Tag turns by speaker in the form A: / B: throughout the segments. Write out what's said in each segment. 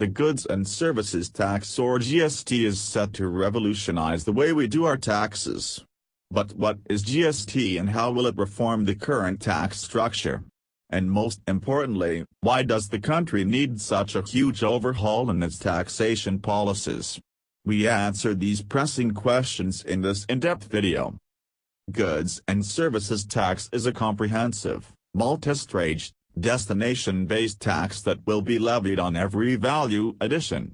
A: The Goods and Services Tax or GST is set to revolutionize the way we do our taxes. But what is GST and how will it reform the current tax structure? And most importantly, why does the country need such a huge overhaul in its taxation policies? We answer these pressing questions in this in-depth video. Goods and Services Tax is a comprehensive, multi-stage, destination-based tax that will be levied on every value addition.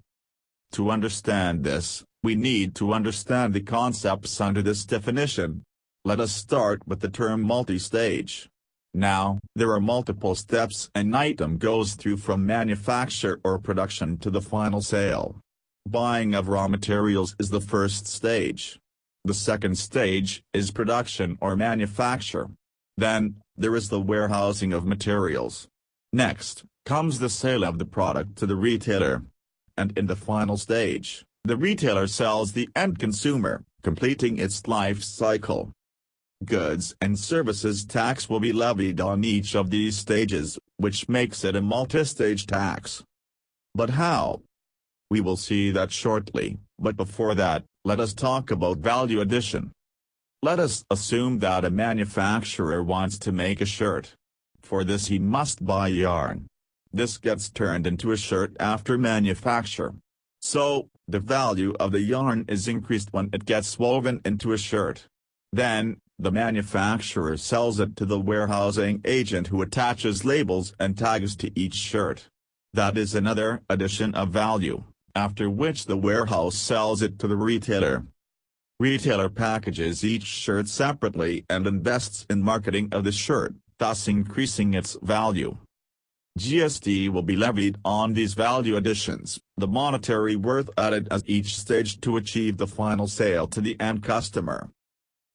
A: To understand this, we need to understand the concepts under this definition. Let us start with the term multi-stage. Now, there are multiple steps an item goes through from manufacture or production to the final sale. Buying of raw materials is the first stage. The second stage is production or manufacture. Then, there is the warehousing of materials. Next, comes the sale of the product to the retailer. And in the final stage, the retailer sells the end consumer, completing its life cycle. Goods and Services Tax will be levied on each of these stages, which makes it a multi-stage tax. But how? We will see that shortly, but before that, let us talk about value addition. Let us assume that a manufacturer wants to make a shirt. For this he must buy yarn. This gets turned into a shirt after manufacture. So, the value of the yarn is increased when it gets woven into a shirt. Then, the manufacturer sells it to the warehousing agent who attaches labels and tags to each shirt. That is another addition of value, after which the warehouse sells it to the retailer. Retailer packages each shirt separately and invests in marketing of the shirt, thus increasing its value. GST will be levied on these value additions, the monetary worth added at each stage to achieve the final sale to the end customer.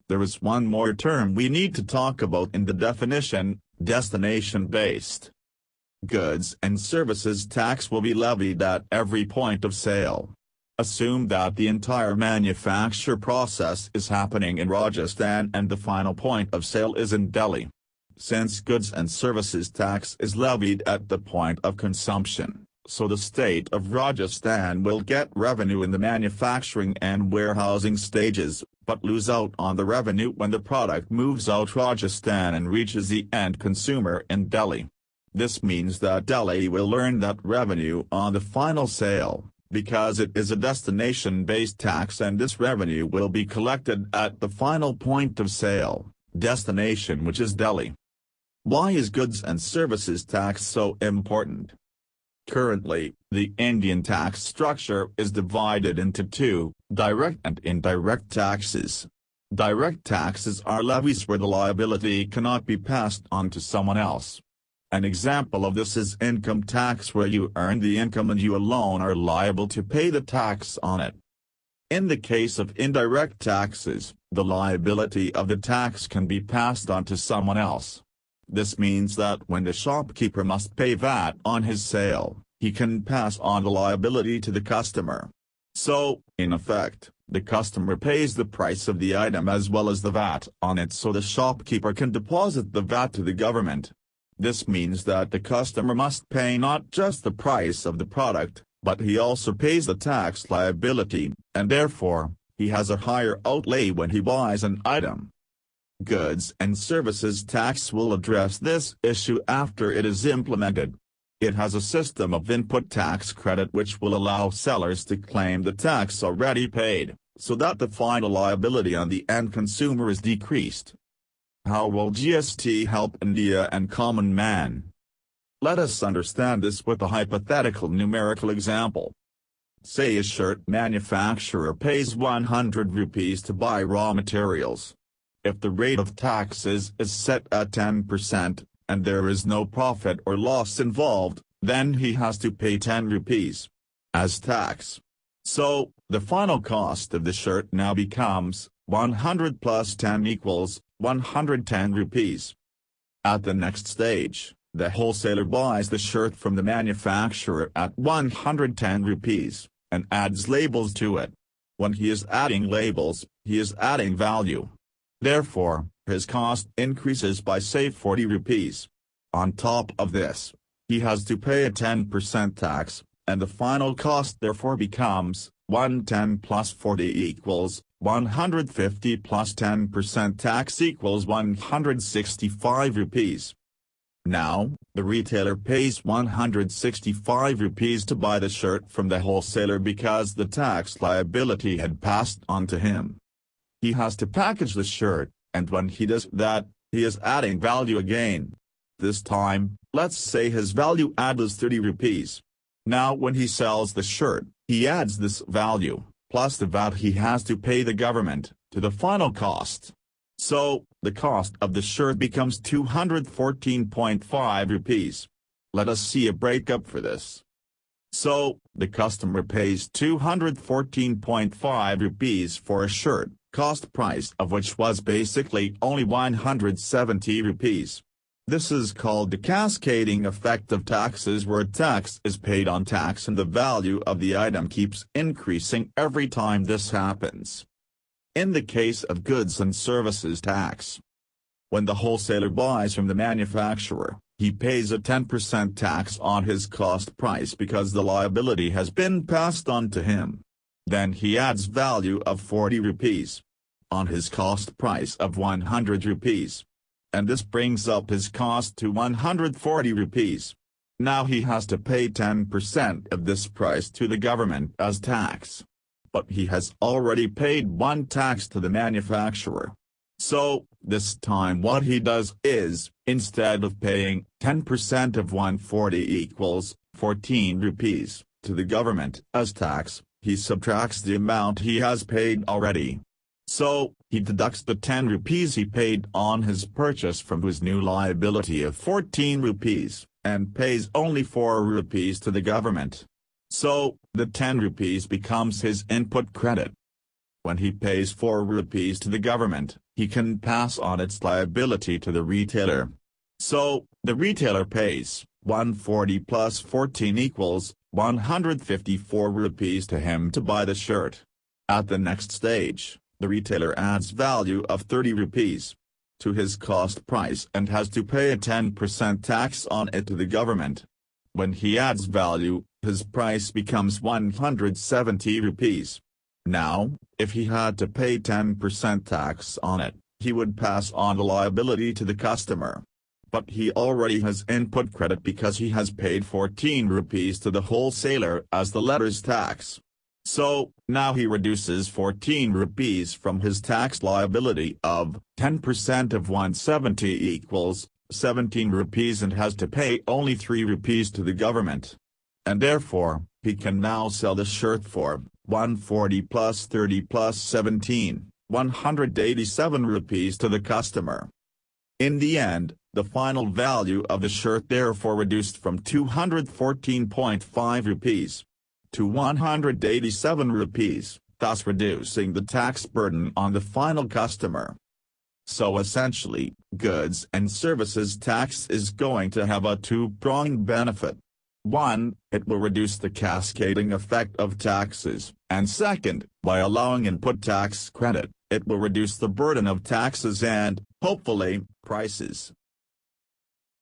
A: There is one more term we need to talk about in the definition: destination-based. Goods and Services Tax will be levied at every point of sale. Assume that the entire manufacture process is happening in Rajasthan and the final point of sale is in Delhi. Since Goods and Services Tax is levied at the point of consumption, so the state of Rajasthan will get revenue in the manufacturing and warehousing stages, but lose out on the revenue when the product moves out Rajasthan and reaches the end consumer in Delhi. This means that Delhi will earn that revenue on the final sale, because it is a destination-based tax and this revenue will be collected at the final point of sale, destination which is Delhi. Why is Goods and Services Tax so important? Currently, the Indian tax structure is divided into two, direct and indirect taxes. Direct taxes are levies where the liability cannot be passed on to someone else. An example of this is income tax, where you earn the income and you alone are liable to pay the tax on it. In the case of indirect taxes, the liability of the tax can be passed on to someone else. This means that when the shopkeeper must pay VAT on his sale, he can pass on the liability to the customer. So, in effect, the customer pays the price of the item as well as the VAT on it, so the shopkeeper can deposit the VAT to the government. This means that the customer must pay not just the price of the product, but he also pays the tax liability, and therefore, he has a higher outlay when he buys an item. Goods and Services Tax will address this issue after it is implemented. It has a system of input tax credit which will allow sellers to claim the tax already paid, so that the final liability on the end consumer is decreased. How will GST help India and common man? Let us understand this with a hypothetical numerical example. Say a shirt manufacturer pays 100 rupees to buy raw materials. If the rate of taxes is set at 10%, and there is no profit or loss involved, then he has to pay 10 rupees as tax. So, the final cost of the shirt now becomes 100 plus 10 equals 110 rupees. At the next stage, the wholesaler buys the shirt from the manufacturer at 110 rupees, and adds labels to it. When he is adding labels, he is adding value. Therefore, his cost increases by say 40 rupees. On top of this, he has to pay a 10% tax, and the final cost therefore becomes 110 plus 40 equals 150 plus 10% tax equals 165 rupees. Now, the retailer pays 165 rupees to buy the shirt from the wholesaler because the tax liability had passed on to him. He has to package the shirt, and when he does that, he is adding value again. This time, let's say his value add is 30 rupees. Now when he sells the shirt, he adds this value, plus the VAT he has to pay the government, to the final cost. So, the cost of the shirt becomes 214.5 rupees. Let us see a breakup for this. So, the customer pays 214.5 rupees for a shirt, cost price of which was basically only 170 rupees. This is called the cascading effect of taxes, where tax is paid on tax and the value of the item keeps increasing every time this happens. In the case of goods and services tax, when the wholesaler buys from the manufacturer, he pays a 10% tax on his cost price because the liability has been passed on to him. Then he adds value of 40 rupees on his cost price of 100 rupees. And this brings up his cost to 140 rupees. Now he has to pay 10% of this price to the government as tax. But he has already paid one tax to the manufacturer. So, this time what he does is, instead of paying 10% of 140 equals 14 rupees to the government as tax, he subtracts the amount he has paid already. So, he deducts the 10 rupees he paid on his purchase from his new liability of 14 rupees, and pays only 4 rupees to the government. So, the 10 rupees becomes his input credit. When he pays 4 rupees to the government, he can pass on its liability to the retailer. So, the retailer pays 140 plus 14 equals 154 rupees to him to buy the shirt. At the next stage, the retailer adds value of 30 rupees to his cost price and has to pay a 10% tax on it to the government. When he adds value, his price becomes 170 rupees. Now, if he had to pay 10% tax on it, he would pass on the liability to the customer. But he already has input credit because he has paid 14 rupees to the wholesaler as the letter's tax. So, now he reduces 14 rupees from his tax liability of 10% of 170 equals 17 rupees and has to pay only 3 rupees to the government. And therefore, he can now sell the shirt for 140 plus 30 plus 17, 187 rupees to the customer. In the end, the final value of the shirt therefore reduced from 214.5 rupees to 187 rupees, thus reducing the tax burden on the final customer. So essentially, goods and services tax is going to have a two-pronged benefit. 1, it will reduce the cascading effect of taxes, and second, by allowing input tax credit, it will reduce the burden of taxes and, hopefully, prices.